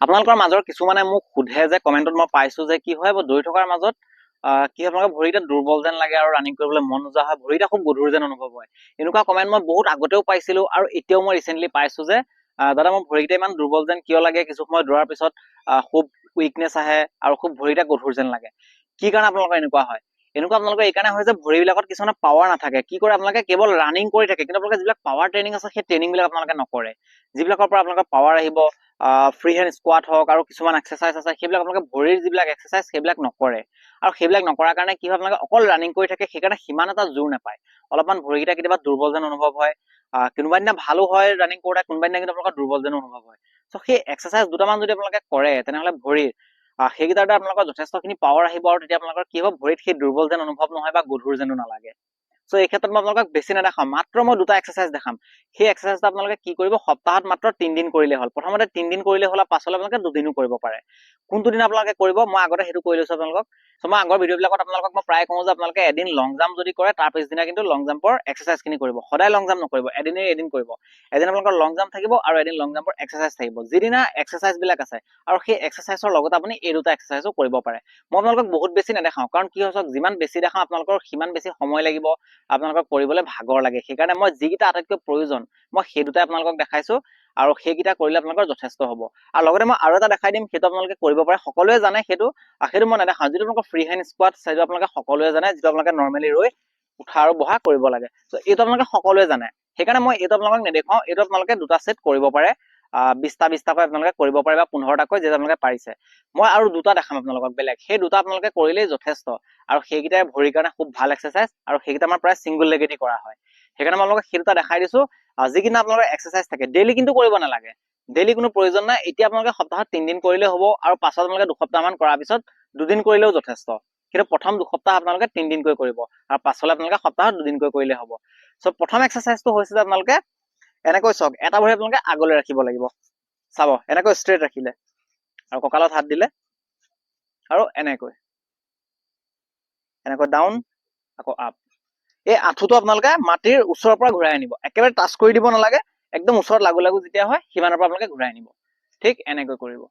আপোনালোকৰ মাজৰ কিছুমানে মোক সোধে যে কমেন্টত মই পাইছো যে কি হয় দৌৰি থকাৰ মাজত কি হয় আপোনালোকৰ ভৰিটা দুৰ্বল যেন লাগে আৰু ৰানিং কৰিবলৈ মন নোযোৱা হয়, ভৰিটা খুব গধুৰ যেন অনুভৱ হয়। এনেকুৱা কমেন্ট মই বহুত আগতেও পাইছিলো আৰু এতিয়াও মই ৰিচেন্টলি পাইছো যে দাদা মোৰ ভৰিকেইটা ইমান দুৰ্বল যেন কিয় লাগে, কিছু সময় দৌৰাৰ পিছত খুব উইকনেছ আহে আৰু খুব ভৰিটা গধুৰ যেন লাগে। কি কাৰণে আপোনালোকৰ এনেকুৱা হয়? এনেকুৱা আপোনালোকৰ এইকাৰণে হয় যে ভৰিবিলাকত কিছুমান পাৱাৰ নাথাকে। কি কৰে আপোনালোকে কেৱল ৰানিং কৰি থাকে, কিন্তু আপোনালোকে যিবিলাক পাৱাৰ ট্ৰেইনিং আছে সেই ট্ৰেইনিং বিলাক আপোনালোকে নকৰে। যিবিলাকৰ পৰা আপোনালোকৰ পাৱাৰ আহিব, ফ্ৰী হেণ্ড স্কোৱাট হওক আৰু কিছুমান এক্সাৰচাইজ আছে, সেইবিলাক আপোনালোকে ভৰিৰ যিবিলাক এক্সাৰচাইজ সেইবিলাক নকৰে। আৰু সেইবিলাক নকৰাৰ কাৰণে কি হয়, আপোনালোকে অকল ৰানিং কৰি থাকে, সেইকাৰণে সিমান এটা জোৰ নাপায়। অলপমান ভৰিকেইটা কেতিয়াবা দুৰ্বল যেন অনুভৱ হয়। কোনোবা দিনা ভালো হয় ৰানিং কৰোঁতে, কোনোবা দিনা কিন্তু আপোনালোকৰ দুৰ্বল যেন অনুভৱ হয়। চ' সেই এক্সাৰচাইজ দুটামান যদি আপোনালোকে কৰে, তেনেহ'লে ভৰিৰ সেইকেইটাৰ দ্বাৰা আপোনালোকৰ যথেষ্টখিনি পাৱাৰ আহিব আৰু তেতিয়া আপোনালোকৰ কি হ'ব, ভৰিত সেই দুৰ্বল যেন অনুভৱ নহয় বা গধুৰ যেনো নালাগে। চ' এই ক্ষেত্ৰত মই আপোনালোকক বেছি নেদেখাম, মাত্ৰ মই দুটা এক্সাৰচাইজ দেখাম। সেই এক্সাৰচাইজটা আপোনালোকে কি কৰিব, সপ্তাহত মাত্ৰ 3 দিন কৰিলে হ'ল। প্ৰথমতে 3 দিন কৰিলে হ'ল, পাছলৈ আপোনালোকে 2 দিনো কৰিব পাৰে। কোনটো দিন আপোনালোকে কৰিব, মই আগতে সেইটো কৈ লৈছো আপোনালোকক। চ' মই আগৰ ভিডিঅ'বিলাকত আপোনালোকক মই প্ৰায় কওঁ যে আপোনালোকে এদিন লং জাম্প যদি কৰে, তাৰ পিছদিনা কিন্তু লং জাম্পৰ এক্সাৰচাইজখিনি কৰিব। সদায় লং জাম্প নকৰিব, এদিন কৰিব। এদিন আপোনালোকৰ লং জাম্প থাকিব আৰু এদিন লং জাম্পৰ এক্সাৰচাইজ থাকিব। যিদিনা এক্সাৰচাইজ বিলাক আছে আৰু সেই এক্সাৰচাইজৰ লগত আপুনি এই দুটা এক্সাৰচাইজো কৰিব পাৰে। মই আপোনালোকক বহুত বেছি নেদেখাওঁ, কাৰণ কি হয়, যিমান বেছি দেখাওঁ আপোনালোকৰ সিমান বেছি সময় লাগিব, আপোনালোকক কৰিবলৈ ভাগৰ লাগে। সেইকাৰণে মই যিকেইটা আটাইতকৈ প্ৰয়োজন মই সেই দুটাই আপোনালোকক দেখাইছো, আৰু সেইকেইটা কৰিলে আপোনালোকৰ যথেষ্ট হ'ব। আৰু লগতে মই আৰু এটা দেখাই দিম, সেইটো আপোনালোকে কৰিব পাৰে, সকলোৱে জানে সেইটো মই নেদেখাওঁ। যিটো আপোনালোকৰ ফ্ৰী হেণ্ড স্কোৱাট, সেইটো আপোনালোকে সকলোৱে জানে, যিটো আপোনালোকে নৰ্মেলি ৰৈ উঠা আৰু বহা কৰিব লাগে। চ' এইটো আপোনালোকে সকলোৱে জানে, সেইকাৰণে মই এইটো আপোনালোকক নেদেখাওঁ। এইটো আপোনালোকে দুটা সেট কৰিব পাৰে, 20টাকৈ আপোনালোকে কৰিব পাৰে বা 15টাকৈ, যেটা আপোনালোকে পাৰিছে। মই আৰু দুটা দেখাম আপোনালোকক বেলেগ, সেই দুটা আপোনালোকে কৰিলেই যথেষ্ট। আৰু সেইকেইটাই ভৰিৰ কাৰণে খুব ভাল এক্সাৰচাইজ, আৰু সেইকেইটা আমাৰ প্ৰায় চিংগুল লেগেদি কৰা হয়। সেইকাৰণে মই আপোনালোকক সেই দুটা দেখাই দিছো। যিকেইটা আপোনালোকৰ এক্সাৰচাইজ থাকে, ডেইলি কিন্তু কৰিব নালাগে, ডেইলি কোনো প্ৰয়োজন নাই। এতিয়া আপোনালোকে সপ্তাহত 3 দিন কৰিলে হ'ব, আৰু পাছত আপোনালোকে 2 সপ্তাহমান কৰাৰ পিছত 2 দিন কৰিলেও যথেষ্ট। কিন্তু প্ৰথম 2 সপ্তাহ আপোনালোকে 3 দিনকৈ কৰিব, আৰু পাছলৈ আপোনালোকে সপ্তাহত 2 দিনকৈ কৰিলে হ'ব। চ' প্ৰথম এক্সাৰচাইজটো হৈছে যে আপোনালোকে এনেকৈ চাওক, এটা ভৰি আপোনালোকে আগলৈ ৰাখিব লাগিব, চাব এনেকৈ ষ্ট্ৰেট ৰাখিলে, আৰু কঁকালত হাত দিলে, আৰু এনেকৈ ডাউন, আকৌ আপ। এই আঁঠুটো আপোনালোকে মাটিৰ ওচৰৰ পৰা ঘূৰাই আনিব, একেবাৰে টাচ কৰি দিব নালাগে, একদম ওচৰত লাগু লাগু যেতিয়া হয় সিমানৰ পৰা আপোনালোকে ঘূৰাই আনিব। ঠিক এনেকৈ কৰিব।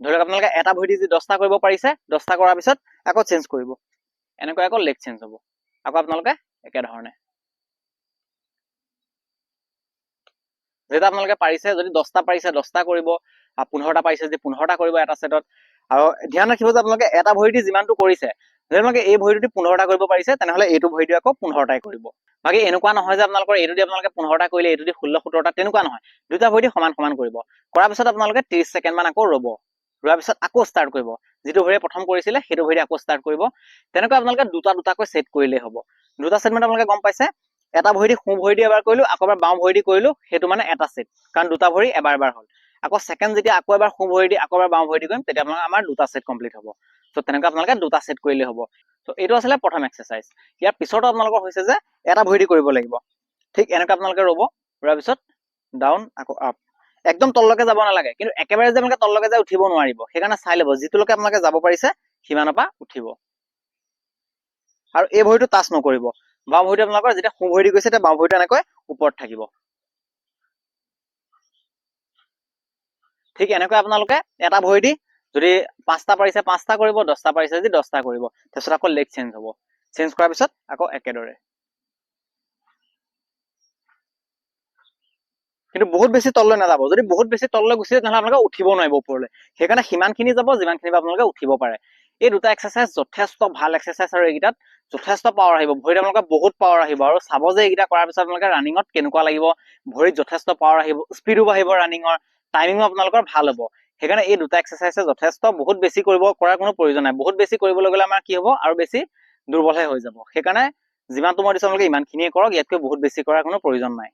ধৰি লওক আপোনালোকে এটা ভৰি দি 10টা কৰিব পাৰিছে, 10টা কৰাৰ পিছত আকৌ চেঞ্জ কৰিব, এনেকৈ আকৌ লেগ চেঞ্জ হ'ব। আকৌ আপোনালোকে একেধৰণে, যেটা আপোনালোকে পাৰিছে, যদি 10টা পাৰিছে 10টা কৰিব, 15টা পাৰিছে যদি 15টা কৰিব এটা সেটত। আৰু ধ্যান ৰাখিব যে আপোনালোকে এটা ভৰি দি যিমানটো কৰিছে, যদি আপোনালোকে এই ভৰিটো দি 15টা কৰিব পাৰিছে, তেনেহ'লে এইটো ভৰি দি আকৌ 15টাই কৰিব। বাকী এনেকুৱা নহয় যে আপোনালোকৰ এইটো দি আপোনালোকে 15টা কৰিলে, এইটো দি 16-17টা, তেনেকুৱা নহয়। দুটা ভৰি দি সমান সমান কৰিব। কৰাৰ পিছত আপোনালোকে 30 ছেকেণ্ড মান আকৌ ৰ'ব, ৰোৱাৰ পিছত আকৌ ষ্টাৰ্ট কৰিব। যিটো ভৰিয়ে প্ৰথম কৰিছিলে সেইটো ভৰি আকৌ ষ্টাৰ্ট কৰিব। তেনেকৈ আপোনালোকে দুটাকৈ সেট কৰিলেই হ'ব। দুটা সেট মানে আপোনালোকে গম পাইছে, এটা ভৰি দি সোঁ ভৰি দি এবাৰ কৰিলো, আকৌ এবাৰ বাওঁ ভৰি দি কৰিলো, সেইটো মানে এটা সেট, কাৰণ দুটা ভৰি এবাৰ এবাৰ হ'ল। আকৌ সেকেন্ড যেতিয়া আকৌ এবাৰ সোঁ ভৰি দি আকৌ এবাৰ বাওঁ ভৰি দি কৰিম, তেতিয়া আমাৰ দুটা সেট কমপ্লিট হ'ব। চ' তেনেকৈ আপোনালোকে দুটা সেট কৰিলে হ'ব। চ' এইটো আছিলে প্ৰথম এক্সাৰচাইজ। ইয়াৰ পিছতো আপোনালোকৰ হৈছে যে এটা ভৰি দি কৰিব লাগিব। ঠিক এনেকৈ আপোনালোকে ৰ'ব, ৰোৱাৰ পিছত ডাউন, আকৌ আপ। একদম তললৈকে যাব নালাগে, কিন্তু একেবাৰে যে আপোনালোকে তললৈকে যায় উঠিব নোৱাৰিব, সেইকাৰণে চাই ল'ব, যিটোলৈকে আপোনালোকে যাব পাৰিছে সিমানৰ পৰা উঠিব। আৰু এই ভৰিটো টাচ নকৰিব, বাওঁ ভৰিটো আপোনালোকৰ যেতিয়া সোঁ ভৰি দি গৈছে, তেতিয়া বাওঁ ভৰিটো এনেকৈ ওপৰত থাকিব। ঠিক এনেকৈ আপোনালোকে এটা ভৰি দি যদি 5টা পাৰিছে 5টা কৰিব, 10টা পাৰিছে যদি 10টা কৰিব। তাৰপিছত আকৌ লেগ চেঞ্জ হ'ব, চেঞ্জ কৰাৰ পিছত আকৌ একেদৰে। কিন্তু বহুত বেছি তললৈ নাযাব, যদি বহুত বেছি তললৈ গুচি যায় তেনেহ'লে আপোনালোকে উঠিব নোৱাৰিব ওপৰলৈ। সেইকাৰণে সিমানখিনি যাব যিমানখিনি আপোনালোকে উঠিব পাৰে। এই দুটা এক্সাৰচাইজ যথেষ্ট ভাল এক্সাৰচাইজ, আৰু এইকেইটাত যথেষ্ট পাৱাৰ আহিব, ভৰিত আপোনালোকে বহুত পাৱাৰ আহিব। আৰু চাব যে এইকেইটা কৰাৰ পিছত আপোনালোকে ৰানিঙত কেনেকুৱা লাগিব, ভৰিত যথেষ্ট পাৱাৰ আহিব, স্পীডো বাঢ়িব, ৰানিঙৰ টাইমিঙো আপোনালোকৰ ভাল হ'ব। সেইকাৰণে এই দুটা এক্সাৰচাইজে যথেষ্ট, বহুত বেছি কৰাৰ কোনো প্ৰয়োজন নাই। বহুত বেছি কৰিবলৈ গ'লে আমাৰ কি হ'ব, আৰু বেছি দুৰ্বলহে হৈ যাব। সেইকাৰণে যিমানটো মই দিছো আপোনালোকে ইমানখিনিয়ে কৰক, ইয়াতকৈ বহুত বেছি কৰাৰ কোনো প্ৰয়োজন নাই।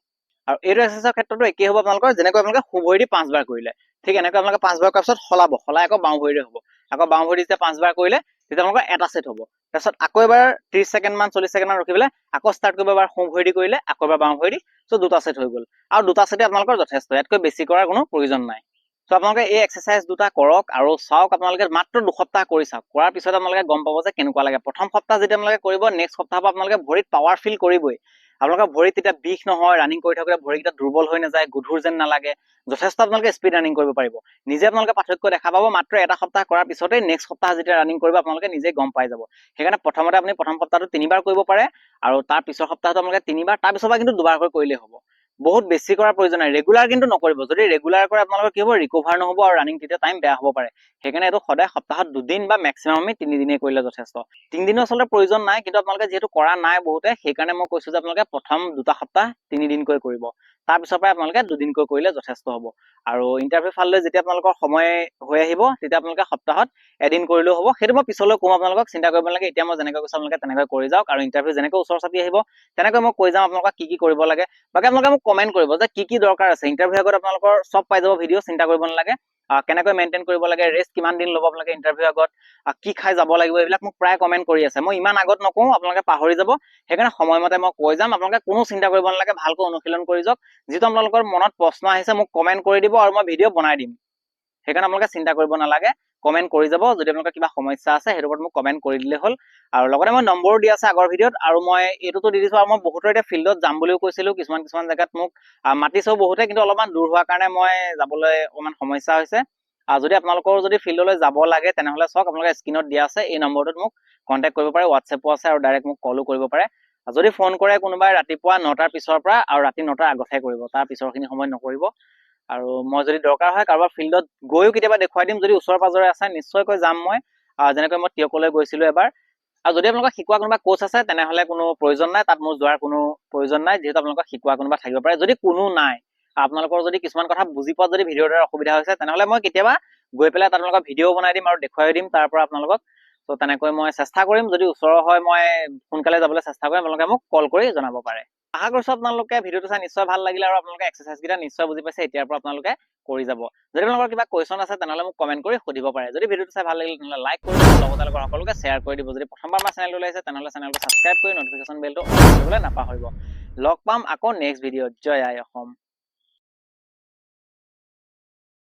আৰু এইটো এক্সাৰচাইজৰ ক্ষেত্ৰতো একেই হ'ব আপোনালোকৰ, যেনেকৈ আপোনালোকে সোঁ ভৰি দি 5 বাৰ কৰিলে, ঠিক এনেকৈ আপোনালোকে 5 বাৰ কৰাৰ পিছত সলাই আকৌ বাওঁ ভৰিৰে হ'ব। আকৌ বাওঁ ভৰি দি যেতিয়া 5 বাৰ কৰিলে, তেতিয়া আপোনালোকৰ এটা সেট হ'ব। তাৰপিছত আকৌ এবাৰ 30 ছেকেণ্ড মান 40 ছেকেণ্ড মান ৰখি পেলাই আকৌ ষ্টাৰ্ট কৰিব, এবাৰ সোঁ ভৰি দি কৰিলে, আকৌ এবাৰ বাওঁ ভৰি দি। চ' দুটা সেট হৈ গ'ল, আৰু দুটা সেটে আপোনালোকৰ যথেষ্ট, ইয়াতকৈ বেছি কৰাৰ কোনো প্ৰয়োজন নাই। চ' আপোনালোকে এই এক্সাৰচাইজ দুটা কৰক, আৰু চাওক, আপোনালোকে মাত্ৰ 2 সপ্তাহ কৰি চাওক। কৰাৰ পিছত আপোনালোকে গম পাব যে কেনেকুৱা লাগে। প্ৰথম সপ্তাহ যেতিয়া আপোনালোকে কৰিব, নেক্সট সপ্তাহৰ পৰা আপোনালোকে ভৰিত পাৱাৰ ফিল কৰিবই। আপোনালোকৰ ভৰিত তেতিয়া বিষ নহয়, ৰানিং কৰি থাকোঁতে ভৰিকেইটা দুৰ্বল হৈ নাযায়, গধুৰ যেন নালাগে, যথেষ্ট আপোনালোকে স্পীড ৰানিং কৰিব পাৰিব। নিজে আপোনালোকে পাৰ্থক্য দেখা পাব, মাত্ৰ এটা সপ্তাহ কৰাৰ পিছতেই নেক্সট সপ্তাহ যেতিয়া ৰানিং কৰিব আপোনালোকে নিজে গম পাই যাব। সেইকাৰণে প্ৰথমতে আপুনি প্ৰথম সপ্তাহটো 3 বাৰ কৰিব পাৰে, আৰু তাৰ পিছৰ সপ্তাহটো আপোনালোকে 3 বাৰ, তাৰ পিছৰ পৰা কিন্তু 2বাৰকৈ কৰিলেই হ'ব। বহুত বেছি কৰাৰ প্ৰয়োজন নাই, ৰেগুলাৰ কিন্তু নকৰিব। যদি ৰেগুলাৰ কৰে আপোনালোকৰ কি হ'ব, ৰিকভাৰ নহ'ব আৰু ৰানিং তেতিয়া টাইম বেয়া হ'ব পাৰে। সেইকাৰণে এইটো সদায় সপ্তাহত 2 দিন বা মেক্সিমাম আমি 3 দিনেই কৰিলে যথেষ্ট। 3 দিনো আচলতে প্ৰয়োজন নাই, কিন্তু আপোনালোকে যিহেতু কৰা নাই বহুতে, সেইকাৰণে মই কৈছোঁ যে আপোনালোকে প্ৰথম 2টা সপ্তাহ 3 দিনকৈ কৰিব, তাৰ পিছৰ পৰা আপোনালোকে 2 দিনকৈ কৰিলে যথেষ্ট হ'ব। আৰু ইণ্টাৰভিউ ফাললৈ যেতিয়া আপোনালোকৰ সময় হৈ আহিব, তেতিয়া আপোনালোকে সপ্তাহত এদিন কৰিলেও হ'ব। সেইটো মই পিছলৈ ক'ম আপোনালোকক, চিন্তা কৰিব নালাগে। এতিয়া মই যেনেকৈ কৈছোঁ আপোনালোকে তেনেকৈ কৰি যাওক, আৰু ইণ্টাৰভিউ যেনেকৈ ওচৰ চাপি আহিব তেনেকৈ মই কৈ যাম আপোনালোকক কি কৰিব লাগে। বাকী আপোনালোকে মোক কমেণ্ট কৰিব যে কি দৰকাৰ আছে। ইণ্টাৰভিউ আগত আপোনালোকৰ চব পাই যাব ভিডিঅ', চিন্তা কৰিব নালাগে। কেনেকৈ মেইনটেইন কৰিব লাগে, ৰেষ্ট কিমান দিন ল'ব আপোনালোকে ইণ্টাৰভিউ আগত, কি খাই যাব লাগিব, এইবিলাক মোক প্ৰায় কমেণ্ট কৰি আছে। মই ইমান আগত নকওঁ, আপোনালোকে পাহৰি যাব। সেইকাৰণে সময়মতে মই কৈ যাম, আপোনালোকে কোনো চিন্তা কৰিব নালাগে, ভালকৈ অনুশীলন কৰি যাওক। যিটো আপোনালোকৰ মনত প্ৰশ্ন আহিছে মোক কমেণ্ট কৰি দিব, আৰু মই ভিডিঅ' বনাই দিম। সেইকাৰণে আপোনালোকে চিন্তা কৰিব নালাগে, কমেণ্ট কৰি যাব। যদি আপোনালোকৰ কিবা সমস্যা আছে সেইটোৰ ওপৰত মোক কমেণ্ট কৰি দিলে হ'ল। আৰু লগতে মই নম্বৰো দি আছে আগৰ ভিডিঅ'ত, আৰু মই এইটোতো দি দিছোঁ। আৰু মই বহুতৰ এতিয়া ফিল্ডত যাম বুলিও কৈছিলোঁ, কিছুমান জেগাত মোক মাতিছেও বহুতে, কিন্তু অলপমান দূৰ হোৱাৰ কাৰণে মই যাবলৈ অকণমান সমস্যা হৈছে। যদি আপোনালোকৰ যদি ফিল্ডলৈ যাব লাগে তেনেহ'লে চাওক, আপোনালোকে স্ক্ৰীনত দিয়া আছে, এই নম্বৰটোত মোক কণ্টেক্ট কৰিব পাৰে, হোৱাটছএপো আছে, আৰু ডাইৰেক্ট মোক কলো কৰিব পাৰে। যদি ফোন কৰে কোনোবাই ৰাতিপুৱা 9টাৰ পিছৰ পৰা, আৰু ৰাতি 9টাৰ আগতহে কৰিব, তাৰ পিছৰখিনি সময় নকৰিব। আৰু মই যদি দৰকাৰ হয় কাৰোবাৰ ফিল্ডত গৈও কেতিয়াবা দেখুৱাই দিম, যদি ওচৰে পাজৰে আছে নিশ্চয়কৈ যাম মই। যেনেকৈ মই টিয়কলৈ গৈছিলোঁ এবাৰ। আৰু যদি আপোনালোকক শিকোৱা কোনোবা কোচ আছে তেনেহ'লে কোনো প্ৰয়োজন নাই, তাত মোৰ যোৱাৰ কোনো প্ৰয়োজন নাই, যিহেতু আপোনালোকক শিকোৱা কোনোবা থাকিব পাৰে। যদি কোনো নাই, আপোনালোকৰ যদি কিছুমান কথা বুজি পোৱাত যদি ভিডিঅ'ৰ দ্বাৰা অসুবিধা হৈছে, তেনেহ'লে মই কেতিয়াবা গৈ পেলাই তাত আপোনালোকক ভিডিঅ' বনাই দিম আৰু দেখুৱাই দিম তাৰ পৰা আপোনালোকক। তো তেনেকৈ মই চেষ্টা কৰিম, যদি ওচৰৰ হয় মই সোনকালে যাবলৈ চেষ্টা কৰিম। আপোনালোকে মোক কল কৰি জনাব পাৰে। আশা কৰিছোঁ আপোনালোকে ভিডিঅ'টো চাই নিশ্চয় ভাল লাগিলে, আৰু আপোনালোকে এক্সাৰচাইজকেইটা নিশ্চয় বুজি পাইছে। এতিয়াৰ পৰা আপোনালোকে কৰি যাব। যদি আপোনালোকৰ কিবা কুৱেশ্যন আছে তেনেহ'লে মোক কমেণ্ট কৰি সুধিব পাৰে। যদি ভিডিঅ'টো চাই ভাল লাগিলে তেনেহ'লে লাইক কৰি দিব, লগতে সকলোকে শ্বেয়াৰ কৰি দিব। যদি প্ৰথমবাৰ আমাৰ চেনেলটো আহিছে তেনেহ'লে চেনেলটো ছাবস্ক্ৰাইব কৰি নটিফিকেশ্যন বেলটো অন কৰিবলৈ নাপাহৰিব। লগ পাম আকৌ নেক্সট ভিডিঅ'ত। জয় আই অসম।